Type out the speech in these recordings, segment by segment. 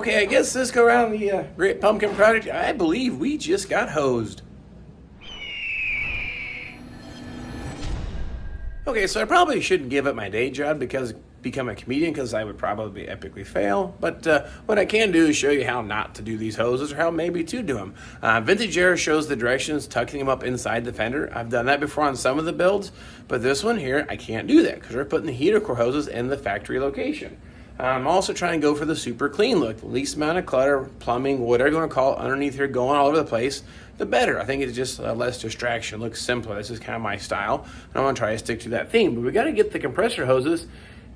Okay, I guess this go around the Great Pumpkin Project. I believe we just got hosed. Okay, so I probably shouldn't give up my day job because become a comedian because I would probably epically fail. But what I can do is show you how not to do these hoses or how maybe to do them. Vintage Air shows the directions, tucking them up inside the fender. I've done that before on some of the builds, but this one here, I can't do that because we're putting the heater core hoses in the factory location. I'm also trying to go for the super clean look, the least amount of clutter, plumbing, whatever you want to call it, underneath here, going all over the place, the better. I think it's just less distraction, looks simpler. This is kind of my style, and I'm going to try to stick to that theme. But we got to get the compressor hoses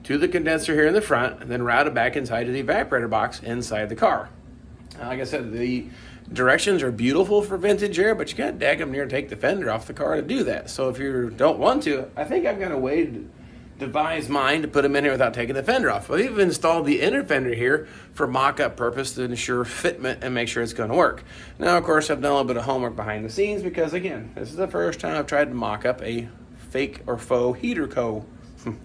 to the condenser here in the front, and then route it back inside to the evaporator box inside the car. Like I said, the directions are beautiful for Vintage Air, but you got to daggum near take the fender off the car to do that. So if you don't want to, I think I've got a way to devise mine to put them in here without taking the fender off. I've even installed the inner fender here for mock-up purpose to ensure fitment and make sure it's going to work. Now, of course, I've done a little bit of homework behind the scenes because, again, this is the first time I've tried to mock up a fake or faux heater co.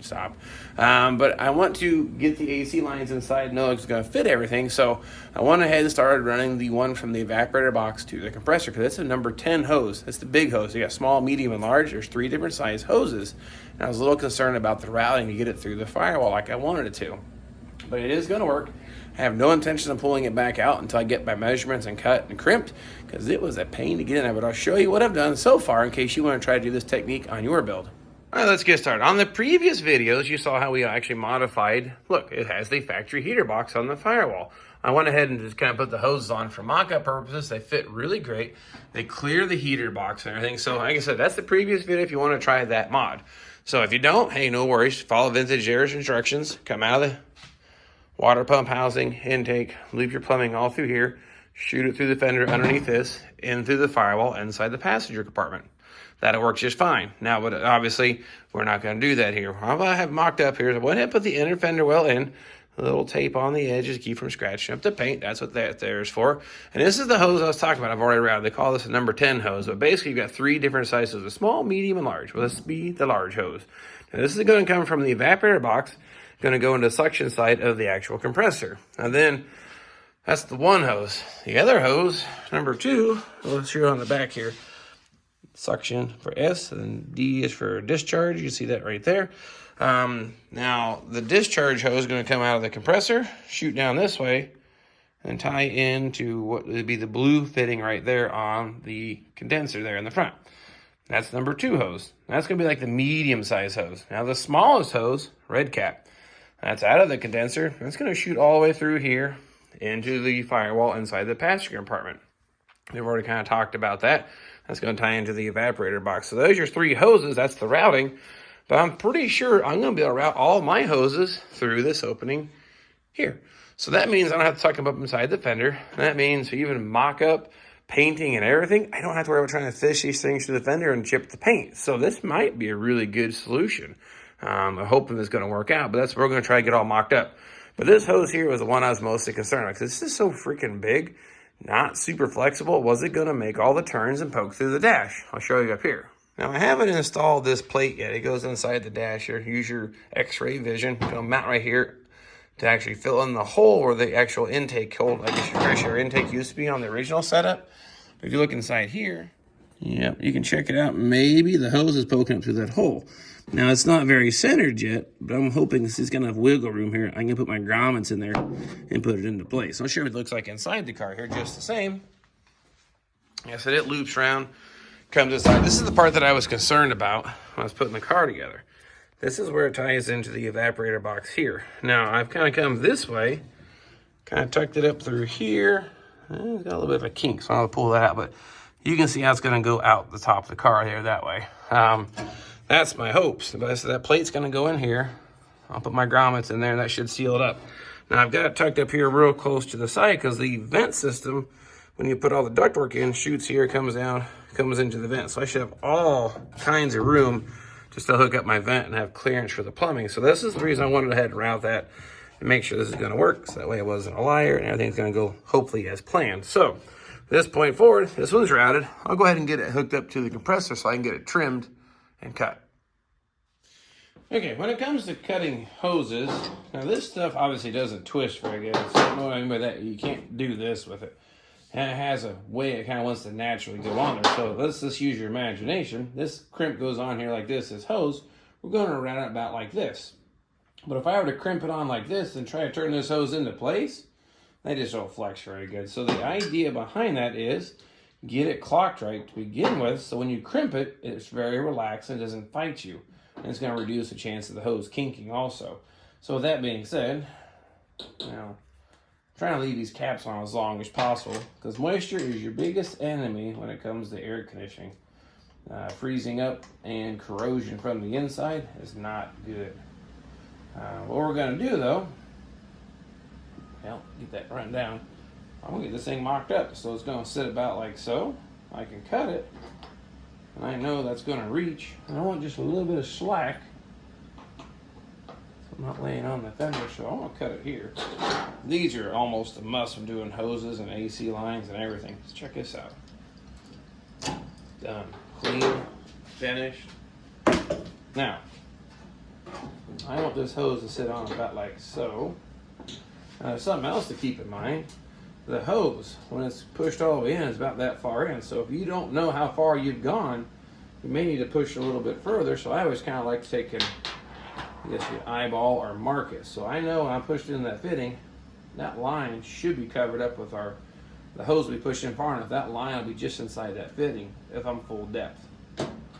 Stop. But I want to get the AC lines inside, know it's going to fit everything. So I went ahead and started running the one from the evaporator box to the compressor because it's a number 10 hose. It's the big hose. You got small, medium, and large. There's 3 different size hoses. And I was a little concerned about the routing to get it through the firewall like I wanted it to. But it is going to work. I have no intention of pulling it back out until I get my measurements and cut and crimped because it was a pain to get in there. But I'll show you what I've done so far in case you want to try to do this technique on your build. All right, let's get started. On the previous videos, you saw how we actually modified, look, it has the factory heater box on the firewall. I went ahead and just kind of put the hoses on for mock-up purposes. They fit really great. They clear the heater box and everything. So like I said, that's the previous video if you want to try that mod. So if you don't, hey, no worries. Follow Vintage Air's instructions. Come out of the water pump housing, intake, loop your plumbing all through here, shoot it through the fender underneath this, in through the firewall, inside the passenger compartment. That'll work just fine. Now, but obviously, we're not going to do that here. What I have mocked up here is I went ahead and put the inner fender well in, a little tape on the edges to keep from scratching up the paint. That's what that there is for. And this is the hose I was talking about. I've already routed. They call this a number 10 hose. But basically, you've got 3 different sizes, a small, medium, and large. Well, this will be the large hose. Now, this is going to come from the evaporator box, going to go into the suction side of the actual compressor. And then, that's the one hose. The other hose, number 2, let's show on the back here. Suction for S, and D is for discharge. You see that right there. Now, the discharge hose is going to come out of the compressor, shoot down this way, and tie into what would be the blue fitting right there on the condenser there in the front. That's number 2 hose. That's going to be like the medium-sized hose. Now, the smallest hose, red cap, that's out of the condenser. That's going to shoot all the way through here into the firewall inside the passenger compartment. We've already kind of talked about that. That's going to tie into the evaporator box. So those are your 3 hoses. That's the routing. But I'm pretty sure I'm going to be able to route all of my hoses through this opening here. So that means I don't have to tuck them up inside the fender. That means even mock up, painting, and everything, I don't have to worry about trying to fish these things through the fender and chip the paint. So this might be a really good solution. I'm hoping it's going to work out. But that's what we're going to try to get all mocked up. But this hose here was the one I was mostly concerned about because this is so freaking big. Not super flexible. Was it going to make all the turns and poke through the dash? I'll show you up here. Now, I haven't installed this plate yet. It goes inside the dash here. Use your X-ray vision. It'll mount right here to actually fill in the hole where the actual intake hole, like your fresh air intake used to be on the original setup. But if you look inside here, yep, you can check it out. Maybe the hose is poking up through that hole. Now, it's not very centered yet, but I'm hoping this is going to have wiggle room here. I can put my grommets in there and put it into place. I'll show you what it looks like inside the car here, just the same. Like I said, it loops around, comes inside. This is the part that I was concerned about when I was putting the car together. This is where it ties into the evaporator box here. Now, I've kind of come this way, kind of tucked it up through here. It's got a little bit of a kink, so I'll pull that out, but you can see how it's going to go out the top of the car here that way. That's my hopes. So that plate's going to go in here. I'll put my grommets in there, and that should seal it up. Now, I've got it tucked up here real close to the side because the vent system, when you put all the ductwork in, shoots here, comes down, comes into the vent. So I should have all kinds of room just to hook up my vent and have clearance for the plumbing. So this is the reason I wanted to head and route that and make sure this is going to work. So that way I wasn't a liar and everything's going to go hopefully as planned. So from this point forward, this one's routed. I'll go ahead and get it hooked up to the compressor so I can get it trimmed and cut. Okay, when it comes to cutting hoses, now this stuff obviously doesn't twist very good. So I don't know what I mean by that. You can't do this with it. And it has a way it kind of wants to naturally go on there. So let's just use your imagination. This crimp goes on here like this hose. We're going to run it about like this. But if I were to crimp it on like this and try to turn this hose into place, they just don't flex very good. So the idea behind that is get it clocked right to begin with. So when you crimp it, it's very relaxed and doesn't fight you. And it's going to reduce the chance of the hose kinking also. So with that being said, now trying to leave these caps on as long as possible because moisture is your biggest enemy when it comes to air conditioning. Freezing up and corrosion from the inside is not good. What we're going to do though, well, get that run down. I'm going to get this thing mocked up. So it's going to sit about like so. I can cut it. And I know that's going to reach. And I want just a little bit of slack. So I'm not laying on the fender, so I'm going to cut it here. These are almost a must when doing hoses and AC lines and everything. Let's check this out. Done. Clean. Finished. Now, I want this hose to sit on about like so. Now, there's something else to keep in mind. The hose, when it's pushed all the way in, is about that far in. So if you don't know how far you've gone, you may need to push a little bit further. So I always kind of like to take and, I guess, the eyeball or mark it. So I know when I pushed in that fitting, that line should be covered up with the hose we pushed in far enough. That line will be just inside that fitting if I'm full depth.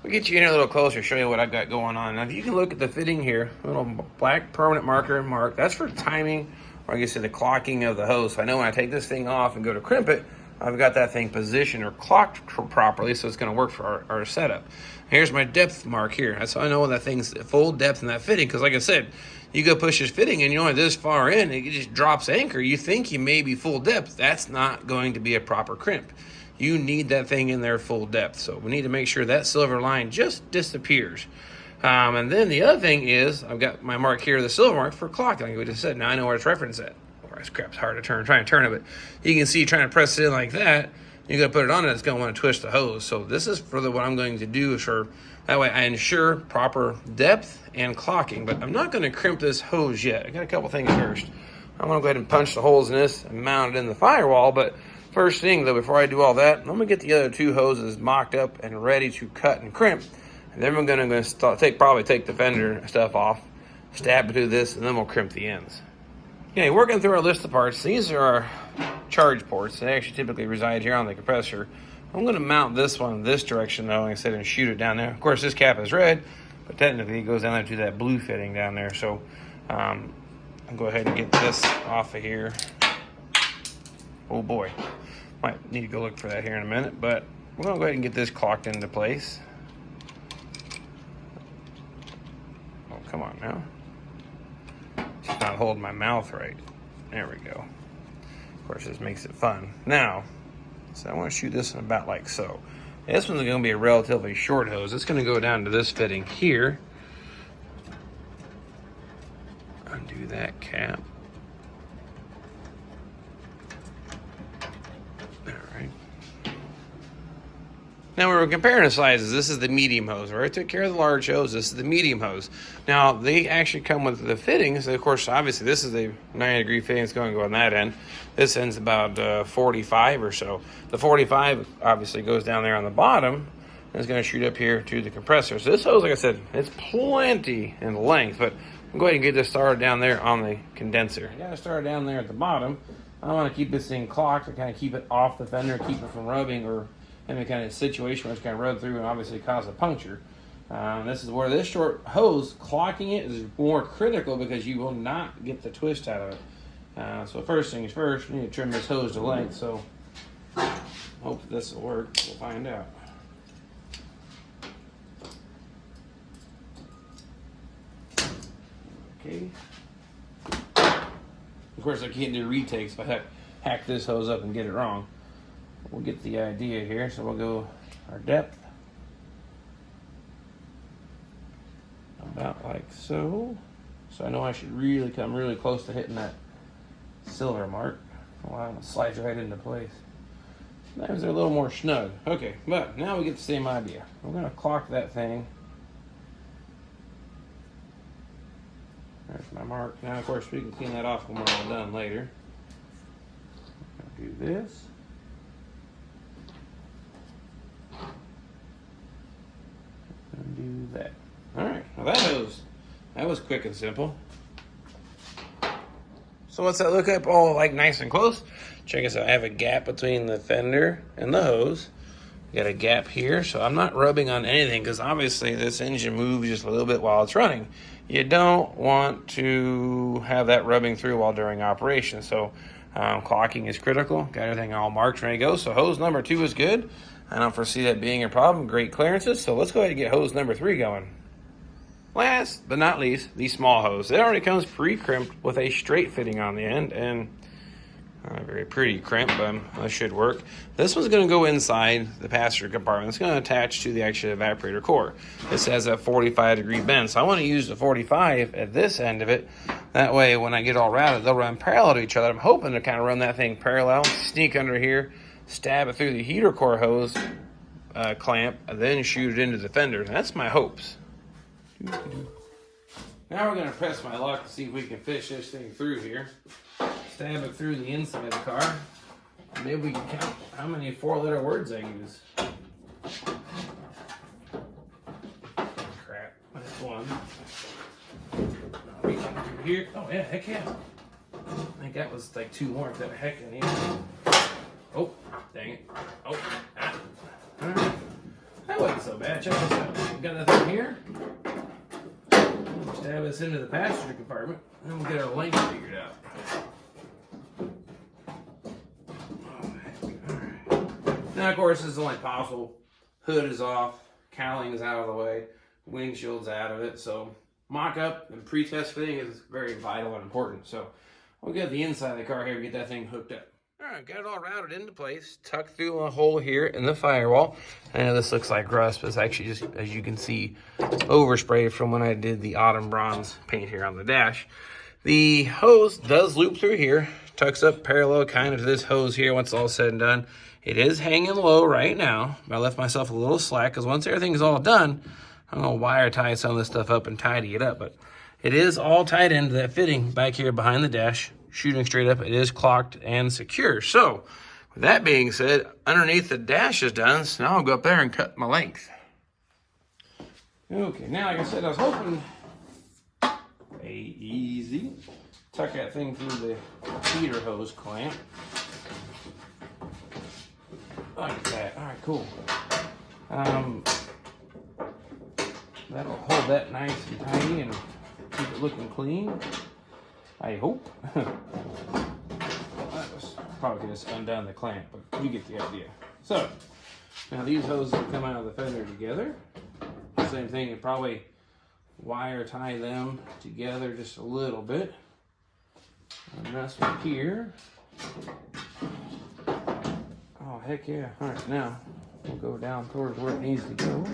We'll get you in here a little closer, show you what I've got going on. Now, if you can look at the fitting here, a little black permanent marker mark, that's for timing, or I guess the clocking of the hose. So I know when I take this thing off and go to crimp it, I've got that thing positioned or clocked properly, so it's going to work for our setup. Here's my depth mark here. That's how I know when that thing's full depth in that fitting, because like I said, you go push this fitting and you're only this far in, it just drops anchor. You think you may be full depth. That's not going to be a proper crimp. You need that thing in there full depth. So we need to make sure that silver line just disappears. And then the other thing is, I've got my mark here, the silver mark for clocking, like we just said. Now I know where it's referenced at. Or this crap's hard to turn, trying to turn it, but you can see trying to press it in like that, you're going to put it on it, it's going to want to twist the hose. So this is for what I'm going to do, sure. That way I ensure proper depth and clocking, but I'm not going to crimp this hose yet. I got a couple things first. I'm going to go ahead and punch the holes in this and mount it in the firewall, but first thing though, before I do all that, I'm going to get the other two hoses mocked up and ready to cut and crimp. And then we're going to probably take the fender stuff off, stab it through this, and then we'll crimp the ends. Okay, working through our list of parts, these are our charge ports. They actually typically reside here on the compressor. I'm going to mount this one this direction though, like I said, and shoot it down there. Of course, this cap is red, but technically it goes down there to that blue fitting down there. So I'll go ahead and get this off of here. Oh boy, might need to go look for that here in a minute, but we're going to go ahead and get this clocked into place. Oh, come on now. Just not holding my mouth right. There we go. Of course, this makes it fun. Now, so I want to shoot this one about like so. This one's going to be a relatively short hose. It's going to go down to this fitting here. Undo that cap. Now we were comparing the sizes. This is the medium hose. I already took care of the large hose. This is the medium hose. Now they actually come with the fittings. Of course, obviously this is a 90-degree fitting. It's going to go on that end. This end's about 45 or so. The 45 obviously goes down there on the bottom. And it's going to shoot up here to the compressor. So this hose, like I said, it's plenty in length. But I'm going to get this started down there on the condenser. I got to start down there at the bottom. I want to keep this thing clocked to kind of keep it off the fender, keep it from rubbing or any kind of situation where it's going to rub through and obviously cause a puncture. This is where this short hose, clocking it is more critical because you will not get the twist out of it. So first things first, we need to trim this hose to length. So hope this will work. We'll find out. Okay. Of course, I can't do retakes if I hack this hose up and get it wrong. We'll get the idea here, so we'll go our depth about like so. So I know I should really come really close to hitting that silver mark. Wow, it slides right into place. Sometimes they're a little more snug. Okay, but now we get the same idea. We're going to clock that thing my mark. Now, of course, we can clean that off when we're all done later. Do this. And do that. All right, well that was quick and simple. So what's that look up? All like nice and close. Check this out. I have a gap between the fender and the hose. Got a gap here, so I'm not rubbing on anything because obviously this engine moves just a little bit while it's running. You don't want to have that rubbing through while during operation. So clocking is critical. Got everything all marked, ready to go. So hose number 2 is good. I don't foresee that being a problem. Great clearances. So let's go ahead and get hose number 3 going. Last but not least, the small hose. It already comes pre-crimped with a straight fitting on the end and a very pretty crimp, but that should work. This one's going to go inside the passenger compartment. It's going to attach to the actual evaporator core. This has a 45-degree bend, so I want to use the 45 at this end of it. That way, when I get all routed, they'll run parallel to each other. I'm hoping to kind of run that thing parallel, sneak under here, stab it through the heater core hose clamp, and then shoot it into the fender. That's my hopes. Now we're going to press my luck to see if we can fish this thing through here. Stab it through the inside of the car. Maybe we can count how many 4-letter words I use. Crap, that's one. Reaching through here. Oh yeah, heck yeah. I think that was like 2 more if that heck in here. Oh, dang it. Oh, ah. All right. That wasn't so bad. Check this out. We got that thing here. Stab this into the passenger compartment, and then we'll get our length figured out. Now, of course, this is only possible. Hood is off, cowling is out of the way, windshield's out of it. So mock-up and pre-test fitting is very vital and important. So we'll get the inside of the car here and get that thing hooked up. All right, got it all routed into place, tucked through a hole here in the firewall. I know this looks like rust, but it's actually just, as you can see, overspray from when I did the autumn bronze paint here on the dash. The hose does loop through here, tucks up parallel kind of to this hose here once it's all said and done. It is hanging low right now, but I left myself a little slack because once everything's all done, I'm going to wire tie some of this stuff up and tidy it up. But it is all tied into that fitting back here behind the dash, shooting straight up. It is clocked and secure. So with that being said, underneath the dash is done, so now I'll go up there and cut my length. Okay, now like I said, I was hoping easy. Tuck that thing through the heater hose clamp. Like that. All right, cool. That'll hold that nice and tidy and keep it looking clean. I hope. Probably could just undone the clamp, but you get the idea. So now these hoses will come out of the fender together. Same thing, you probably wire tie them together just a little bit. And this one here. Oh, heck yeah. All right, now we'll go down towards where it needs to go.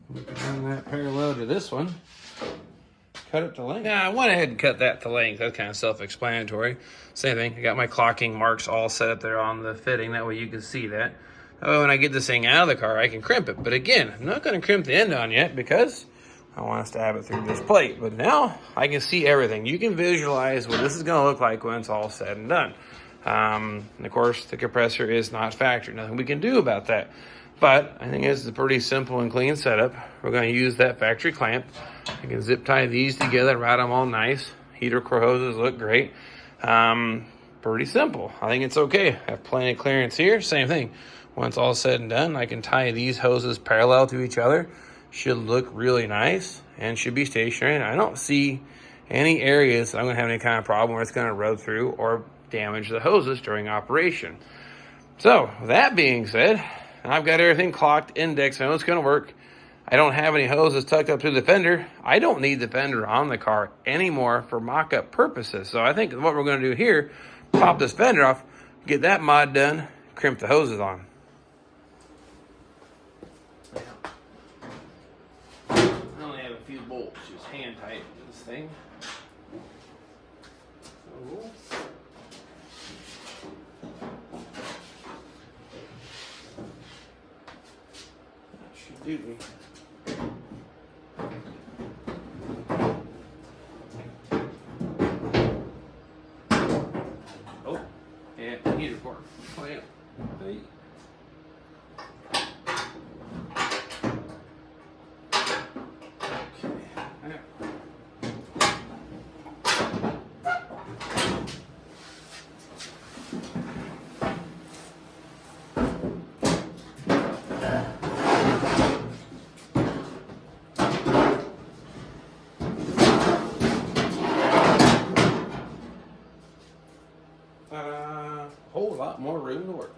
We can bring that parallel to this one. Cut it to length. Yeah, I went ahead and cut that to length. That's kind of self-explanatory. Same thing. I got my clocking marks all set up there on the fitting. That way you can see that. Oh, when I get this thing out of the car, I can crimp it. But again, I'm not going to crimp the end on yet because I want to stab it through this plate. But now I can see everything. You can visualize what this is going to look like when it's all said and done. And of course, the compressor is not factory. Nothing we can do about that. But I think it's a pretty simple and clean setup. We're going to use that factory clamp. I can zip tie these together, route them all nice. Heater core hoses look great. Pretty simple. I think it's okay. I have plenty of clearance here. Same thing. Once all said and done, I can tie these hoses parallel to each other. Should look really nice and should be stationary. And I don't see any areas that I'm going to have any kind of problem where it's going to rub through or damage the hoses during operation. So, with that being said, I've got everything clocked, indexed. I know it's going to work. I don't have any hoses tucked up to the fender. I don't need the fender on the car anymore for mock-up purposes. So I think what we're going to do here, pop this fender off, get that mod done, crimp the hoses on. I only have a few bolts, just hand tight to this thing. So, that should do me. clamp. Hey. Whole lot more room to work.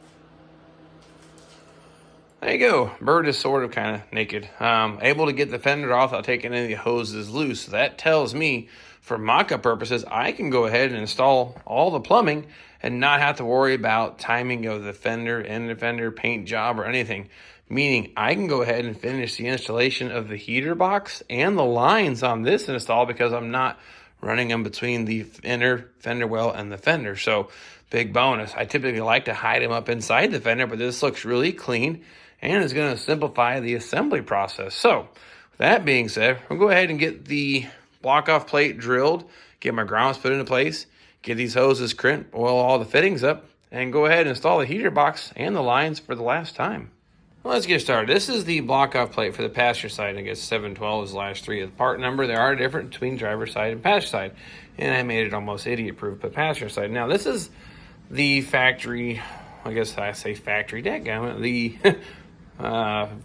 There you go. Bird is sort of kind of naked. Able to get the fender off without taking any of the hoses loose. So that tells me, for mock-up purposes, I can go ahead and install all the plumbing and not have to worry about timing of the fender, end of fender, paint job, or anything. Meaning I can go ahead and finish the installation of the heater box and the lines on this install because I'm not running them between the inner fender well and the fender. So big bonus. I typically like to hide them up inside the fender, but this looks really clean and is going to simplify the assembly process. So with that being said, we'll go ahead and get the block off plate drilled, get my grommets put into place, get these hoses crimped, oil all the fittings up, and go ahead and install the heater box and the lines for the last time. Well, let's get started. This is the block-off plate for the passenger side. I guess 712 is the last three of the part number. There are different between driver's side and passenger side. And I made it almost idiot-proof, but passenger side. Now, this is the factory, I guess I say factory, dadgummit, the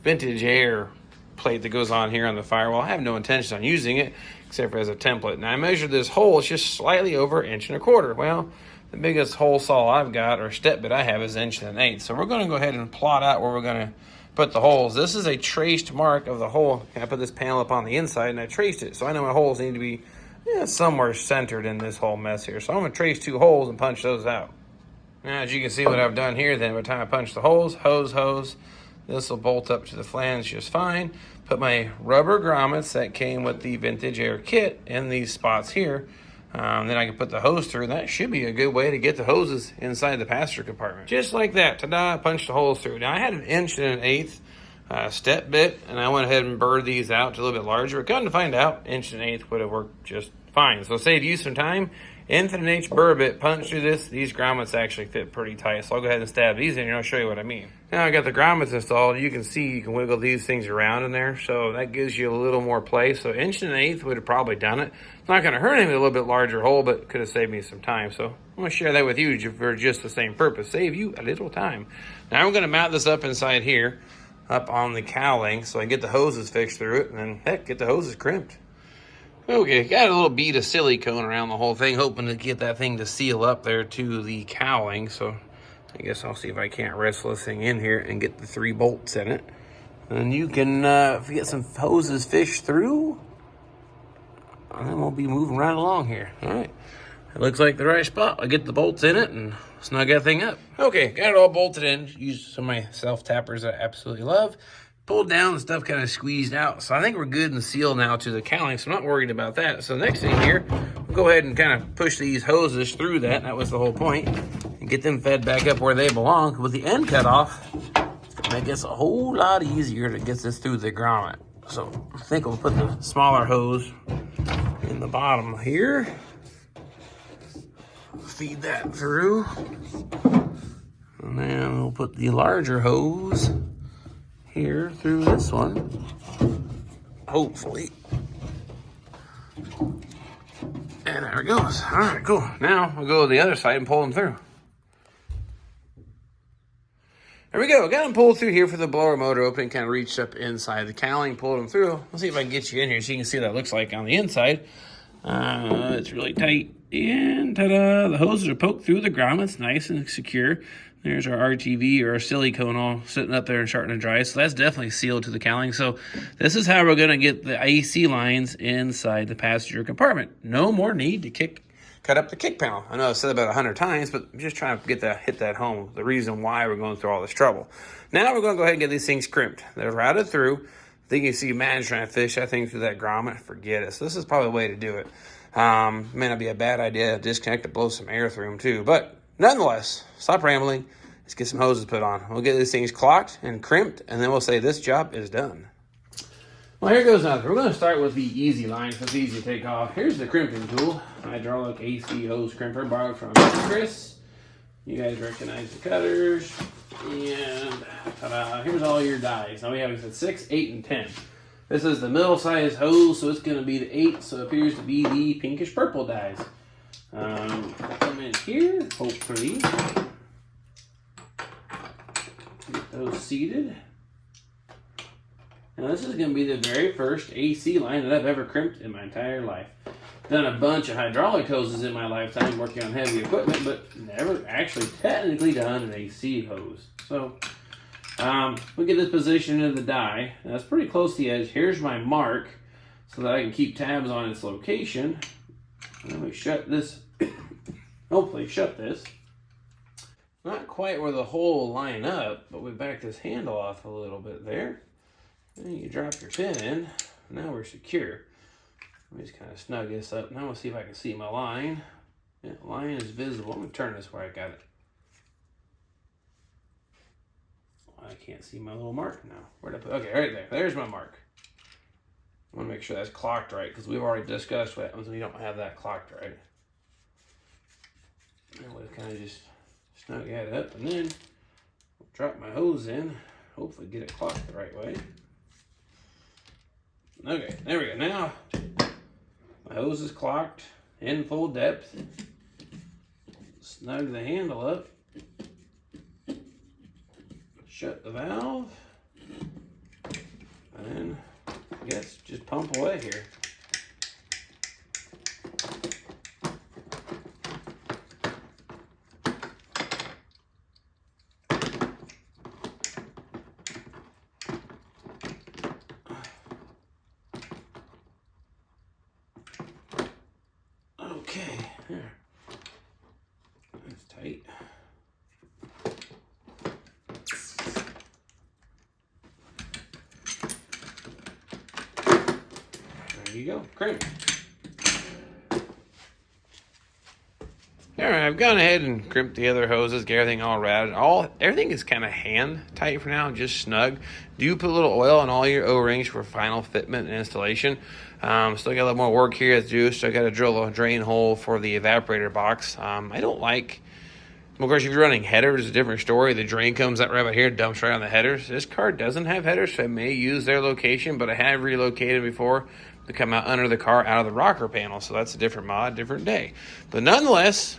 vintage air plate that goes on here on the firewall. I have no intention on using it, except for as a template. Now, I measured this hole. It's just slightly over 1.25 inches. Well, the biggest hole saw I've got, or step bit I have, is 1.1 inch. So we're going to go ahead and plot out where we're going to put the holes. This is a traced mark of the hole. I put this panel up on the inside and I traced it. So I know my holes need to be somewhere centered in this whole mess here. So I'm going to trace 2 holes and punch those out. Now, as you can see what I've done here, then by the time I punch the holes, hose, this will bolt up to the flange just fine. Put my rubber grommets that came with the vintage air kit in these spots here. Then I can put the hose through. That should be a good way to get the hoses inside the passenger compartment. Just like that. Ta-da! Punch the holes through. Now I had an 1.1 inch step bit, and I went ahead and burred these out to a little bit larger. But come to find out, 1.1 inch would have worked just fine. So save you some time. 1.1 inch burr bit, punch through this. These grommets actually fit pretty tight. So I'll go ahead and stab these in here and I'll show you what I mean. Now I got the grommets installed. You can see you can wiggle these things around in there. So that gives you a little more play. So 1.1 inch would have probably done it. It's not going to hurt anything with a little bit larger hole, but could have saved me some time. So I'm going to share that with you for just the same purpose. Save you a little time. Now I'm going to mount this up inside here, up on the cowling, so I can get the hoses fixed through it, and then heck, get the hoses crimped. Okay, got a little bead of silicone around the whole thing, hoping to get that thing to seal up there to the cowling. So I guess I'll see if I can't wrestle this thing in here and get the 3 bolts in it. And you can get some hoses fished through, and then we'll be moving right along here. All right, it looks like the right spot. I'll get the bolts in it and snug that thing up. Okay, got it all bolted in. Used some of my self-tappers that I absolutely love. Pulled down, the stuff kind of squeezed out. So I think we're good and sealed now to the cowling, so I'm not worried about that. So the next thing here, we'll go ahead and kind of push these hoses through that. That was the whole point. And get them fed back up where they belong. With the end cut off, that gets a whole lot easier to get this through the grommet. So I think we'll put the smaller hose in the bottom here. Feed that through. And then we'll put the larger hose here through this one, hopefully. And there it goes. All right, cool. Now we'll go to the other side and pull them through. There we go. Got them pulled through here for the blower motor opening. Kind of reached up inside the cowling, pulled them through. Let's see if I can get you in here so you can see what that looks like on the inside. It's really tight. And ta-da! The hoses are poked through the grommets, nice and secure. There's our RTV or our silicone all sitting up there and starting to dry. So that's definitely sealed to the cowling. So this is how we're going to get the AC lines inside the passenger compartment. No more need to cut up the kick panel. I know I've said that about 100 times, but I'm just trying to hit that home. The reason why we're going through all this trouble. Now we're going to go ahead and get these things crimped. They're routed through. I think you see man trying to fish that thing through that grommet. Forget it. So this is probably the way to do it. May not be a bad idea to disconnect to blow some air through them too. But nonetheless, stop rambling. Let's get some hoses put on. We'll get these things clocked and crimped, and then we'll say this job is done. Well, here goes nothing. We're going to start with the easy line, so it's easy to take off. Here's the crimping tool. Hydraulic AC hose crimper borrowed from Chris. You guys recognize the cutters. And ta-da, here's all your dies. Now we have 6, 8, and 10. This is the middle size hose, so it's going to be the 8, so it appears to be the pinkish purple dies. Put them in here, hopefully. Get those seated. Now this is going to be the very first AC line that I've ever crimped in my entire life. Done a bunch of hydraulic hoses in my lifetime working on heavy equipment, but never actually technically done an AC hose. So we get this position of the die. Now it's pretty close to the edge. Here's my mark so that I can keep tabs on its location. And we shut this, hopefully shut this. Not quite where the hole will line up, but we back this handle off a little bit there. And you drop your pin in. Now we're secure. Let me just kind of snug this up. Now we'll see if I can see my line. Yeah, line is visible. I'm going to turn this where I got it. I can't see my little mark now. Where'd I put? Okay, right there. There's my mark. I want to make sure that's clocked right because we've already discussed what happens when you don't have that clocked right. And we'll kind of just snug that up and then we'll drop my hose in. Hopefully get it clocked the right way. Okay, there we go. Now my hose is clocked in full depth. Snug the handle up. Shut the valve. And then I guess just pump away here. Okay, there. That's tight. There you go, crimp. All right, I've gone ahead and crimped the other hoses, get everything all routed. Everything is kind of hand tight for now, just snug. Do put a little oil on all your O-rings for final fitment and installation. Still got a little more work here to do. Still got to drill a drain hole for the evaporator box. I don't like, of course, if you're running headers, it's a different story. The drain comes out right about here, dumps right on the headers. This car doesn't have headers, so I may use their location, but I have relocated before to come out under the car out of the rocker panel. So that's a different mod, different day. But nonetheless,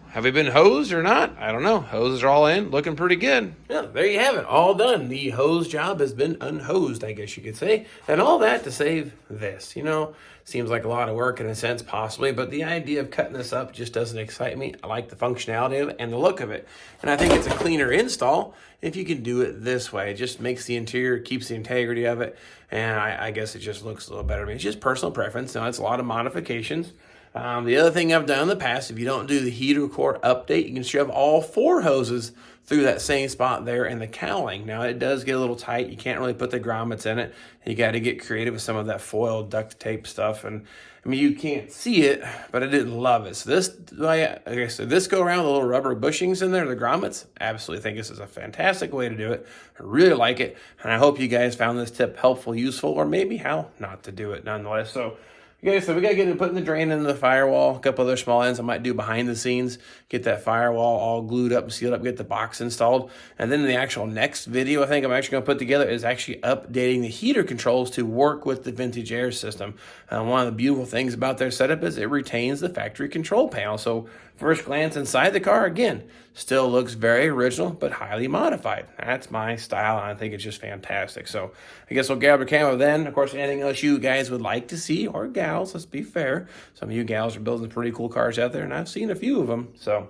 have we been hosed or not? I don't know. Hoses are all in, looking pretty good. Yeah, there you have it. All done. The hose job has been unhosed, I guess you could say. And all that to save this. You know, seems like a lot of work in a sense, possibly, but the idea of cutting this up just doesn't excite me. I like the functionality of it and the look of it. And I think it's a cleaner install if you can do it this way. It just makes the interior, keeps the integrity of it. And I guess it just looks a little better to me. It's just personal preference. Now, it's a lot of modifications. The other thing I've done in the past, if you don't do the heater core update, you can shove all 4 hoses through that same spot there in the cowling. Now, it does get a little tight. You can't really put the grommets in it. You got to get creative with some of that foil duct tape stuff. And I mean, you can't see it, but I didn't love it. So this, like I said, this go around, the little rubber bushings in there, the grommets, absolutely think this is a fantastic way to do it. I really like it. And I hope you guys found this tip helpful, useful, or maybe how not to do it nonetheless. So, okay, so we got to get putting the drain into the firewall, a couple other small ends I might do behind the scenes, get that firewall all glued up and sealed up, get the box installed. And then the actual next video I think I'm actually going to put together is actually updating the heater controls to work with the Vintage Air system. One of the beautiful things about their setup is it retains the factory control panel. So first glance inside the car, again, still looks very original, but highly modified. That's my style, and I think it's just fantastic. So I guess we'll grab the camera then. Of course, anything else you guys would like to see, or gals, let's be fair. Some of you gals are building pretty cool cars out there, and I've seen a few of them. So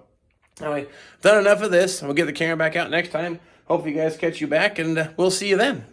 anyway, done enough of this. We'll get the camera back out next time. Hope you guys catch you back, and we'll see you then.